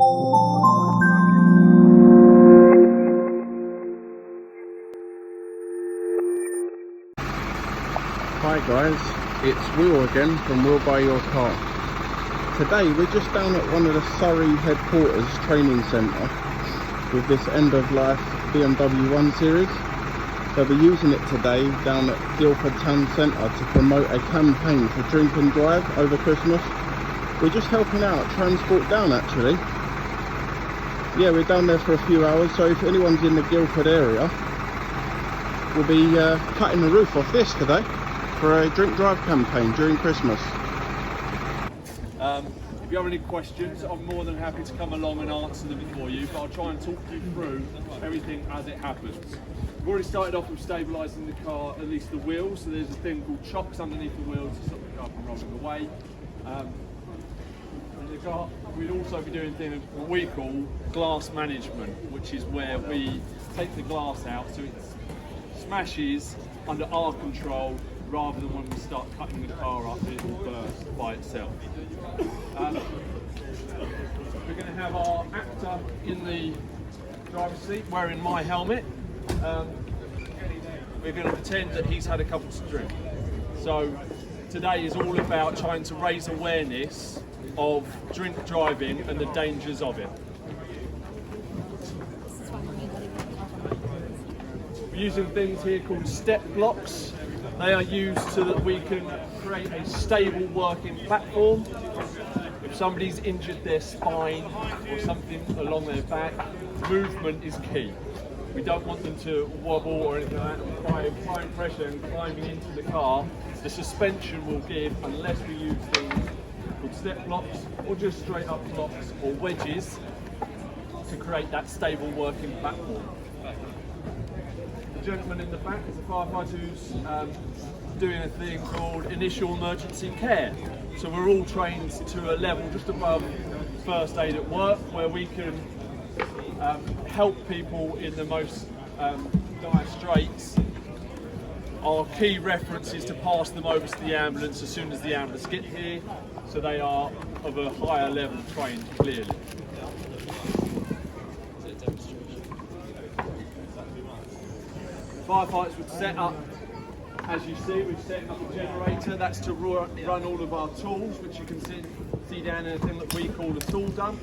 Hi guys, it's Will again from Will Buy Your Car. Today we're just down at one of the Surrey headquarters training centre with this end of life BMW 1 Series. They'll be using it today down at Guildford Town Centre to promote a campaign for drink and drive over Christmas. We're just helping out Transport Down actually. Yeah, we're down there for a few hours, so if anyone's in the Guildford area, we'll be cutting the roof off this today for a drink drive campaign during Christmas. If you have any questions, I'm more than happy to come along and answer them for you, but I'll try and talk you through everything as it happens. We've already started off with stabilising the car, at least the wheels, so there's a thing called chocks underneath the wheels to stop the car from rolling away. And the car, we'd also be doing things what we call glass management, which is where we take the glass out so it smashes under our control, rather than when we start cutting the car up, it will burst by itself. We're going to have our actor in the driver's seat wearing my helmet. We're going to pretend that he's had a couple to drink. So today is all about trying to raise awareness of drink driving and the dangers of it. We're using things here called step blocks. They are used so that we can create a stable working platform. If somebody's injured their spine or something along their back, movement is key. We don't want them to wobble or anything like that. By applying pressure and climbing into the car, the suspension will give unless we use things called step blocks or just straight up blocks or wedges to create that stable working platform. The gentleman in the back is a firefighter who's doing a thing called initial emergency care. So we're all trained to a level just above first aid at work, where we can help people in the most dire straits. Our key reference is to pass them over to the ambulance as soon as the ambulance get here, so they are of a higher level trained clearly. Firefighters would set up, as you see, we've set up a generator. That's to run all of our tools, which you can see down in a thing that we call a tool dump.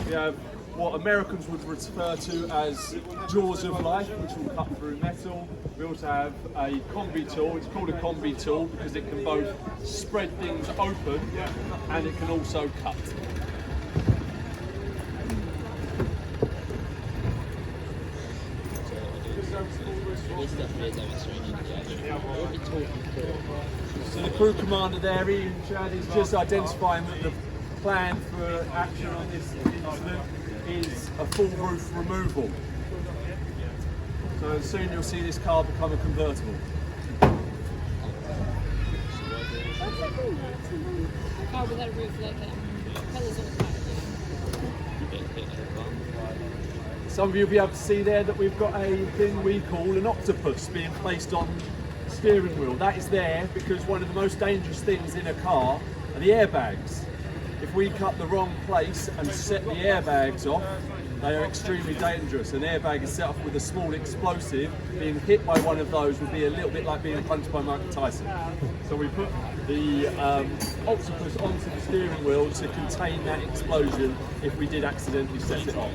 We have what Americans would refer to as jaws of life, which will cut through metal. We also have a combi tool. It's called a combi tool because it can both spread things open and it can also cut. So the crew commander there, Ian Chad, is just identifying that the plan for action on this incident is a full roof removal. So soon you'll see this car become a convertible. A car without a roof, like colours on the back. Some of you will be able to see there that we've got a thing we call an octopus being placed on the steering wheel. That is there because one of the most dangerous things in a car are the airbags. If we cut the wrong place and set the airbags off, they are extremely dangerous. An airbag is set off with a small explosive. Being hit by one of those would be a little bit like being punched by Mike Tyson. So we put the octopus onto the steering wheel to contain that explosion if we did accidentally set it off.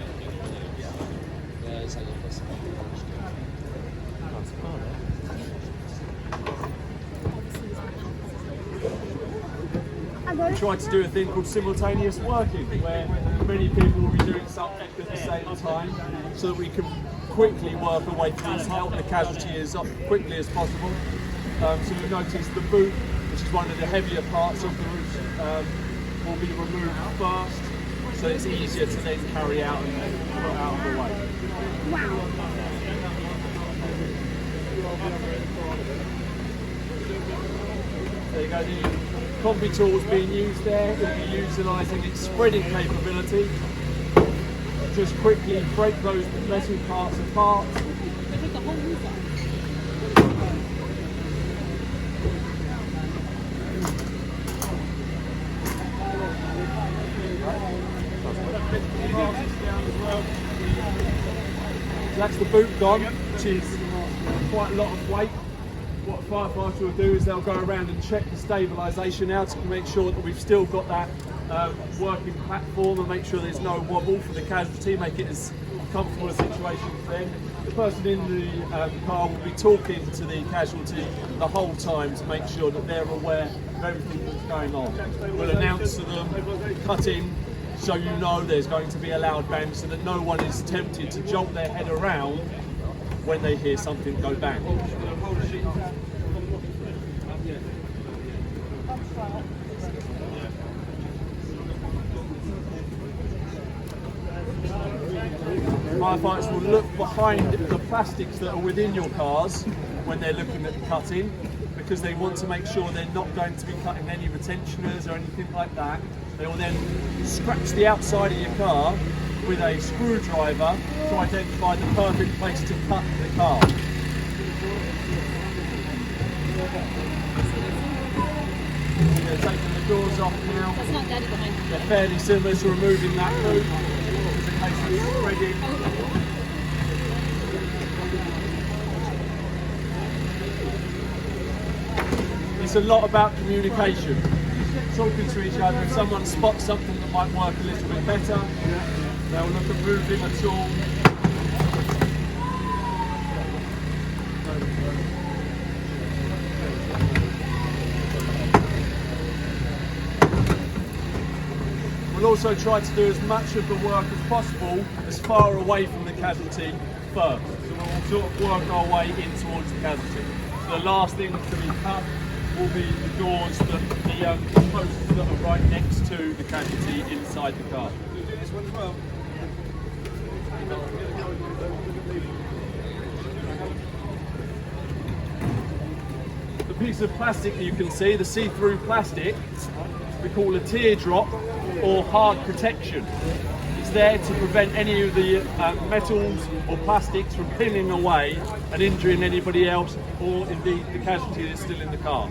We try to do a thing called simultaneous working, where many people will be doing something at the same time, so that we can quickly work our way through this, help the casualty as quickly as possible. So you notice the boot, which is one of the heavier parts of the roof, will be removed first, so it's easier to then carry out and put out of the way. Wow. There you go, the combi tool's being used there. We'll be utilising its spreading capability. Just quickly break those metal parts apart. So that's the boot gone, which is quite a lot of weight. What a firefighter will do is they'll go around and check the stabilisation out to make sure that we've still got that working platform and make sure there's no wobble for the casualty, make it as comfortable a situation for them. The person in the car will be talking to the casualty the whole time to make sure that they're aware of everything that's going on. We'll announce to them, cut in, so you know there's going to be a loud bang so that no one is tempted to jolt their head around when they hear something go bang. Firefighters will look behind the plastics that are within your cars when they're looking at cutting, because they want to make sure they're not going to be cutting any retentioners or anything like that. They will then scratch the outside of your car with a screwdriver to identify the perfect place to cut the car. They're taking the doors off now. That's not daddy behind you. They're fairly similar to removing that boot. Just in case it's spreading. It's a lot about communication. Talking to each other. If someone spots something that might work a little bit better, they'll look at moving a tool. We'll also try to do as much of the work as possible as far away from the casualty first. So we'll sort of work our way in towards the casualty. So the last thing to be cut will be the doors, the posts that are right next to the casualty inside the car. The piece of plastic that you can see, the see-through plastic, we call a teardrop or hard protection. It's there to prevent any of the metals or plastics from pinning away and injuring anybody else, or indeed the casualty that's still in the car.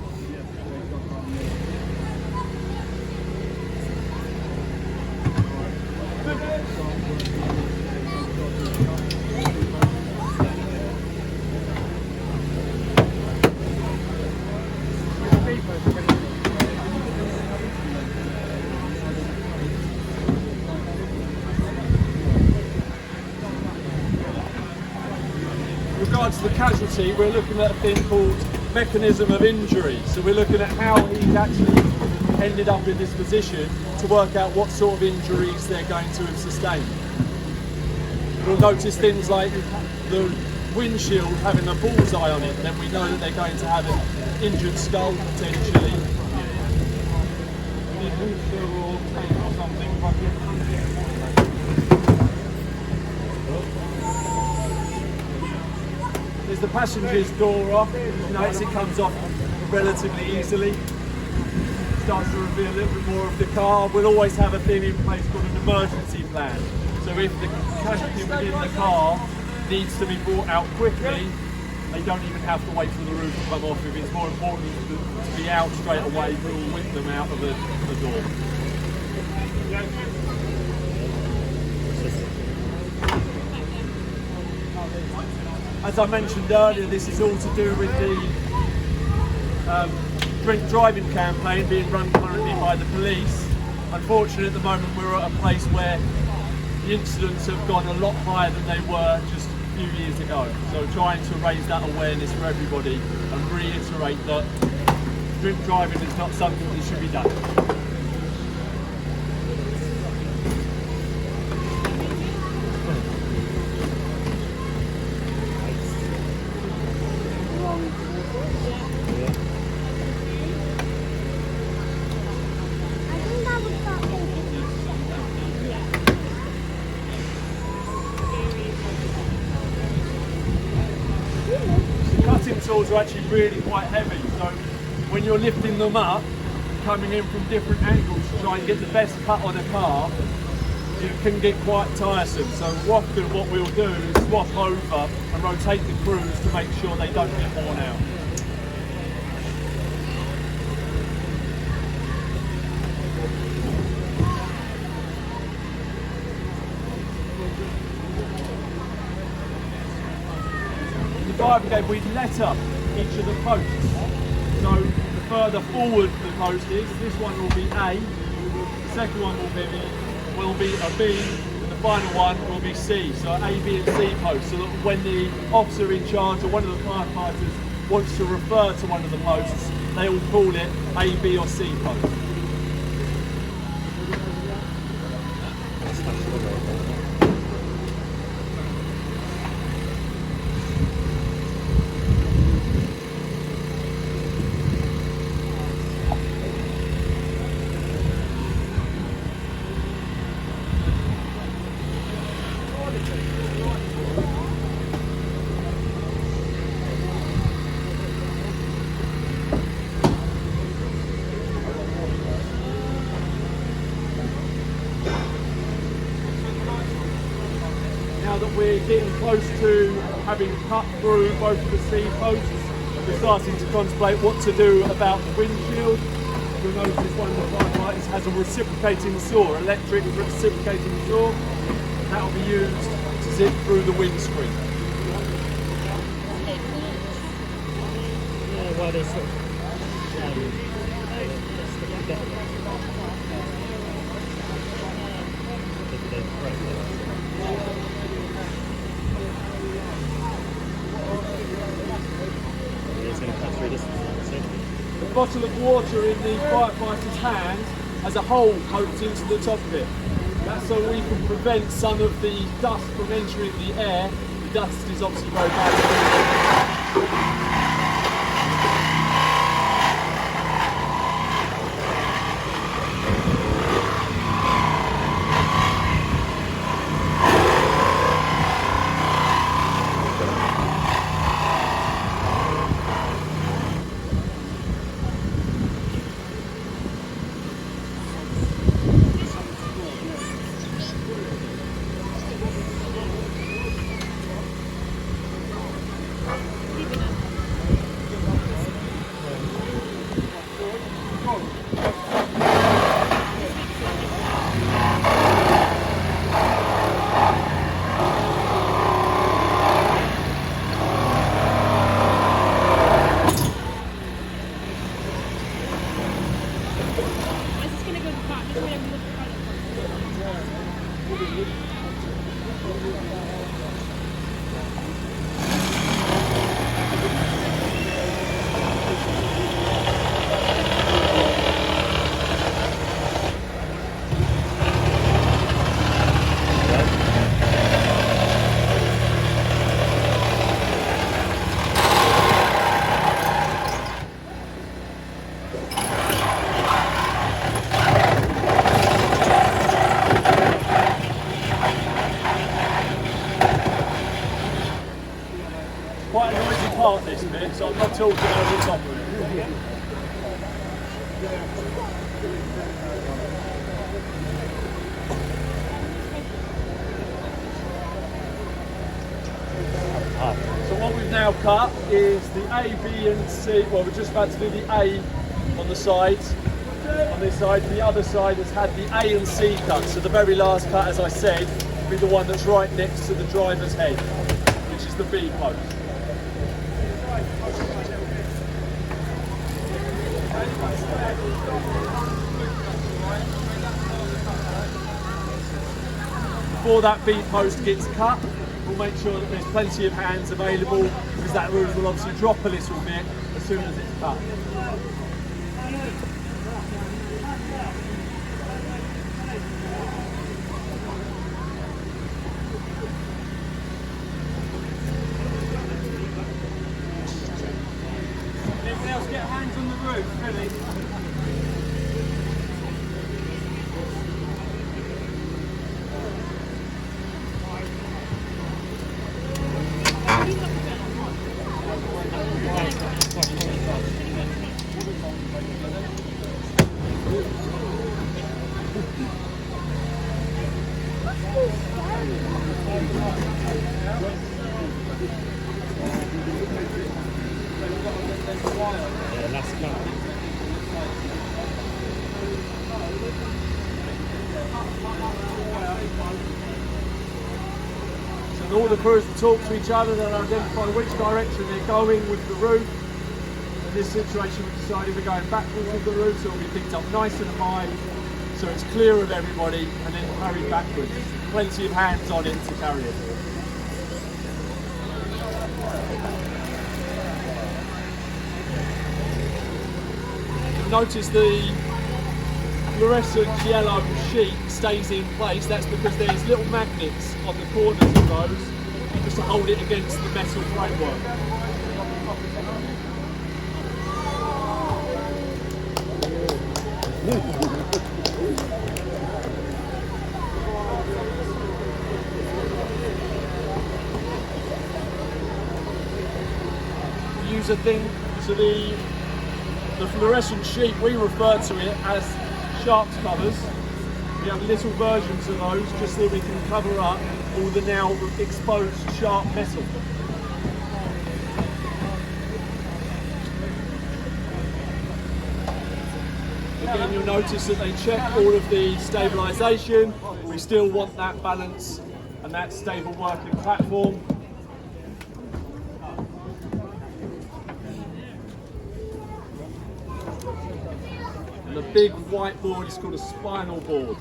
With regards to the casualty, we're looking at a thing called mechanism of injury. So we're looking at how he's actually ended up in this position to work out what sort of injuries they're going to have sustained. We'll notice things like the windshield having a bullseye on it, then we know that they're going to have an injured skull potentially. There's the passenger's door off. You notice it comes off relatively easily. Starts to reveal a little bit more of the car. We'll always have a thing in place called an emergency plan. So if the casualty within the car needs to be brought out quickly, they don't even have to wait for the roof to come off. If it's more important to be out straight away, we'll whip them out of the door. As I mentioned earlier, this is all to do with the drink driving campaign being run currently by the police. Unfortunately, at the moment we're at a place where the incidents have gone a lot higher than they were just a few years ago. So trying to raise that awareness for everybody and reiterate that drink driving is not something that should be done. Tools are actually really quite heavy, so when you're lifting them up, coming in from different angles to try and get the best cut on a car, it can get quite tiresome. So often what we'll do is swap over and rotate the crews to make sure they don't get worn out. fire brigade, we let up each of the posts. So the further forward the post is, this one will be A, the second one will be a B, and the final one will be C. So A, B and C posts, so that when the officer in charge or one of the firefighters wants to refer to one of the posts, they will call it A, B or C post. Now that we're getting close to having cut through both of the C posts, we're starting to contemplate what to do about the windshield. You'll notice one of the firefighters has a reciprocating saw, electric reciprocating saw. That will be used to zip through the windscreen. Well, they sort of, The bottle of water in the firefighter's hand has a hole poked into the top of it. That's so we can prevent some of the dust from entering the air. The dust is obviously very bad. Quite a noisy part this bit, so I'm not talking over the top of it. So what we've now cut is the A, B and C, well we're just about to do the A on the sides. On this side, the other side has had the A and C cut, so the very last cut, as I said, will be the one that's right next to the driver's head, which is the B post. Before that B post gets cut, we'll make sure that there's plenty of hands available, because that roof will obviously drop a little bit as soon as it's cut. Everyone else get hands on the roof, really. So And all the crews will talk to each other, they'll identify which direction they're going with the route. In this situation we decided we're going backwards with the route, so it'll be picked up nice and high, so it's clear of everybody, and then carried backwards. Plenty of hands on it to carry it. Notice the fluorescent yellow sheet stays in place. That's because there's little magnets on the corners of those just to hold it against the metal framework. Use a thing, so the fluorescent sheet, we refer to it as sharps covers. We have little versions of those just so we can cover up all the now exposed sharp metal. Again, you'll notice that they check all of the stabilisation. We still want that balance and that stable working platform. And the big white board is called a spinal board.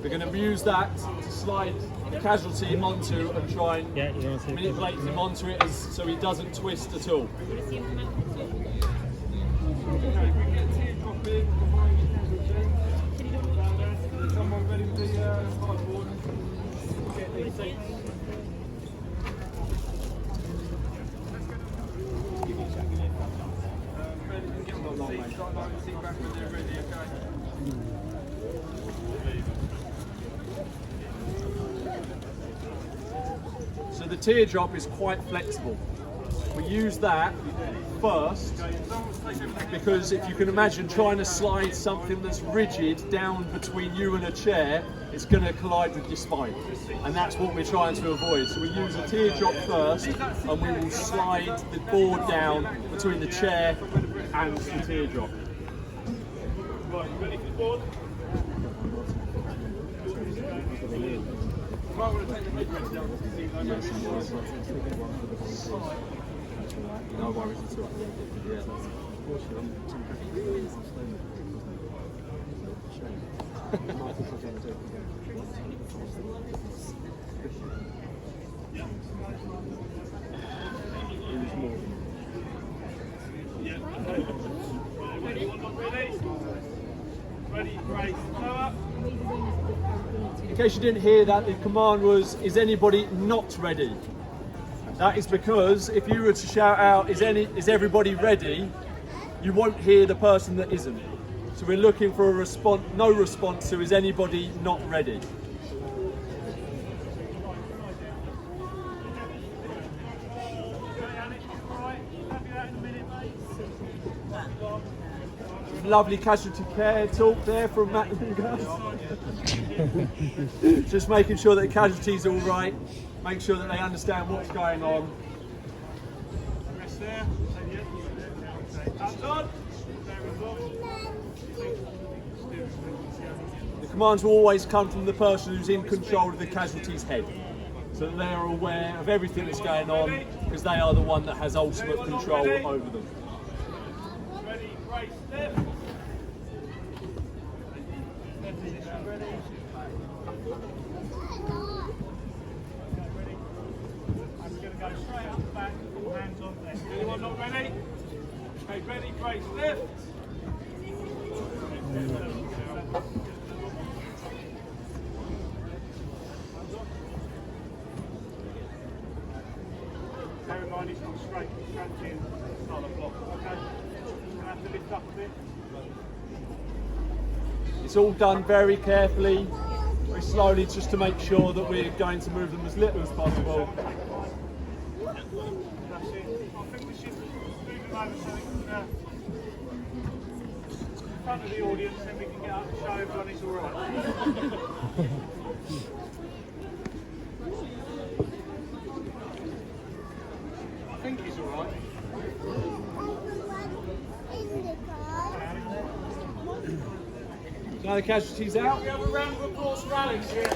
We're going to use that to slide the casualty onto and try and manipulate him onto it so he doesn't twist at all. So the teardrop is quite flexible. We use that first because if you can imagine trying to slide something that's rigid down between you and a chair, it's going to collide with your spine, and that's what we're trying to avoid. So we use a teardrop first, and we will slide the board down between the chair and the teardrop. Right, you ready for the board? Right, we're going to take the headrest down to see No worries at all. Ready, brace, go up. In case you didn't hear that, the command was, is anybody not ready? That is because if you were to shout out, is everybody ready? You won't hear the person that isn't. So we're looking for a response, no response to, is anybody not ready? Lovely casualty care talk there from Matt and Gus. Just making sure that the casualty's all right, make sure that they understand what's going on. Rest there. Hands on. The commands will always come from the person who's in control of the casualty's head, so that they are aware of everything that's going on, because they are the one that has ultimate control over them. Ready, brace, lift. Go straight up the back, all hands on there. Anyone not ready? Okay, ready, brace, lift. Bear in mind it's not straight, it's strapped in, it's not a block. Okay, you're going to have to lift up a bit. It's all done very carefully, very slowly, just to make sure that we're going to move them as little as possible. That's it. I think we should move them over so we can in front of the audience, then we can get up and show everyone it's alright. I think he's alright. Now the casualties out. We have a round of applause for Alex here.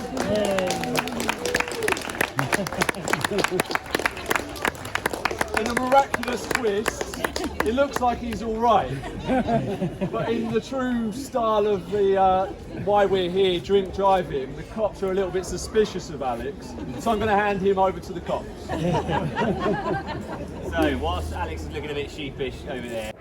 In a miraculous twist, it looks like he's all right. But in the true style of the why we're here, drink driving, the cops are a little bit suspicious of Alex, so I'm going to hand him over to the cops. So whilst Alex is looking a bit sheepish over there,